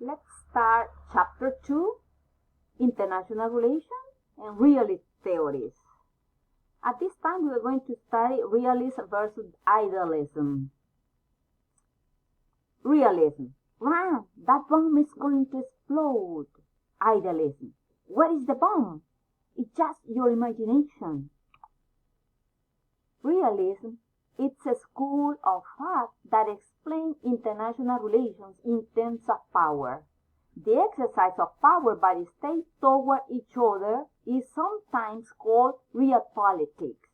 Let's start Chapter 2, International Relations and Realist Theories. At this time, we are going to study realism versus idealism. Realism. Run! That bomb is going to explode. Idealism. Where is the bomb? It's just your imagination. Realism. It's a school of thought that explains international relations in terms of power. The exercise of power by the states toward each other is sometimes called realpolitics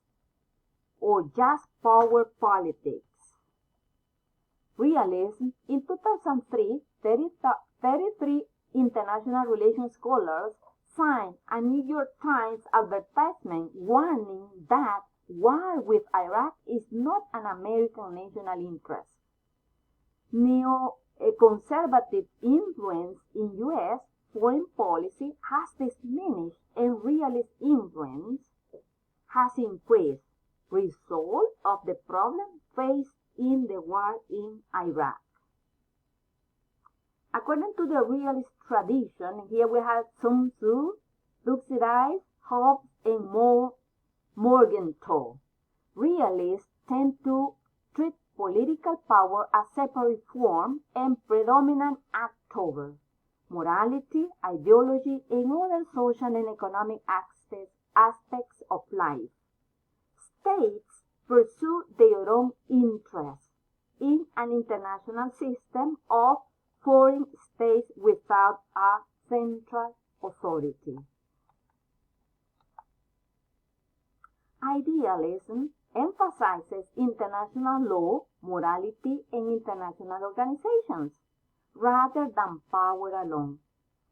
or just power politics. Realism. In 2003, 33 international relations scholars signed a New York Times advertisement warning that war with Iraq is not an American national interest. Neo-conservative influence in U.S. foreign policy has diminished and realist influence has increased, result of the problem faced in the war in Iraq. According to the realist tradition, here we have Sun Tzu, Thucydides, Hobbes, and Morgenthau. Realists tend to treat political power as separate form and predominant actor. Morality, ideology, and other social and economic aspects of life. States pursue their own interests in an international system of foreign states without a central authority. Idealism emphasizes international law, morality, and international organizations, rather than power alone,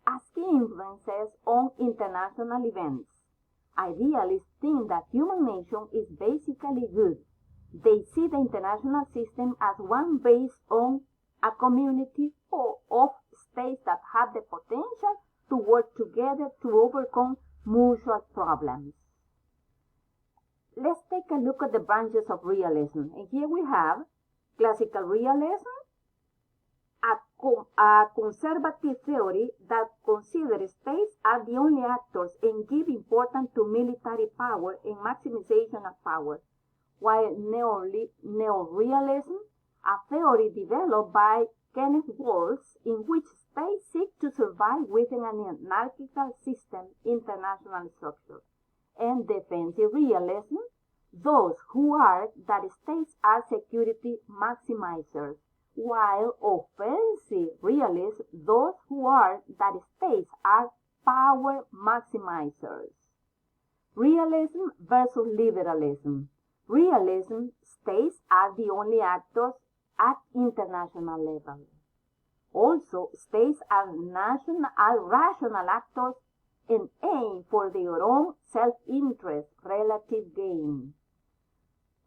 as key influences on international events. Idealists think that human nature is basically good. They see the international system as one based on a community of states that have the potential to work together to overcome mutual problems. Let's take a look at the branches of realism. And here we have classical realism, a conservative theory that considers states are the only actors and give importance to military power and maximization of power, while neorealism, a theory developed by Kenneth Waltz in which states seek to survive within an anarchical system international structure, and defensive realism, those who argue that states are security maximizers, while offensive realists, those who argue that states are power maximizers. Realism versus liberalism. Realism, states are the only actors at international level. Also, states are rational actors and aim for their own self-interest, relative gain.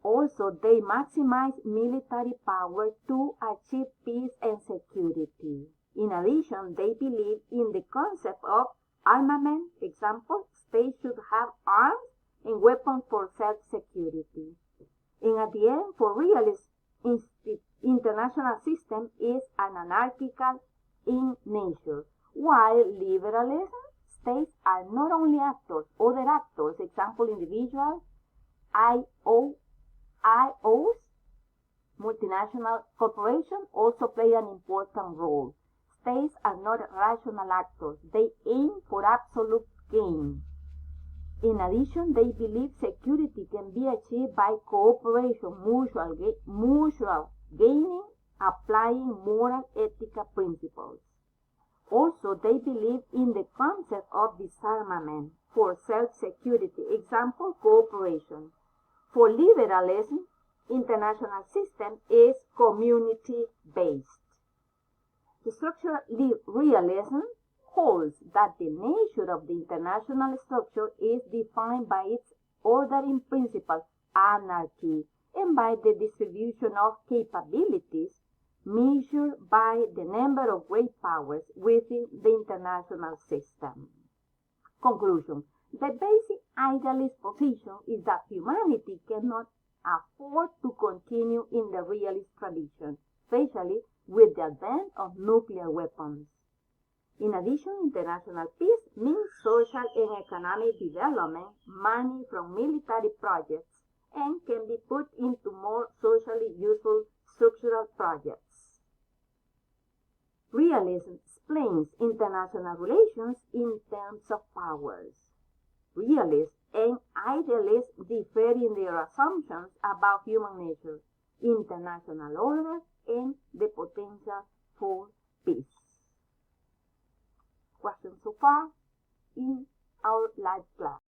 Also, they maximize military power to achieve peace and security. In addition, they believe in the concept of armament. Example, states should have arms and weapons for self-security. And at the end, for realists, international system is an anarchical in nature, while liberalism, states are not only actors, other actors, example, individuals, IOs, multinational corporations also play an important role. States are not rational actors. They aim for absolute gain. In addition, they believe security can be achieved by cooperation, mutual gaining, applying moral ethical principles. Also, they believe in the concept of disarmament for self-security, example, cooperation. For liberalism, international system is community-based. The structural realism holds that the nature of the international structure is defined by its ordering principle, anarchy, and by the distribution of capabilities measured by the number of great powers within the international system. Conclusion. The basic idealist position is that humanity cannot afford to continue in the realist tradition, especially with the advent of nuclear weapons. In addition, international peace means social and economic development, money from military projects, and can be put into more socially useful structural projects. Realism explains international relations in terms of powers. Realists and idealists differ in their assumptions about human nature, international order, and the potential for peace. Questions so far in our live class?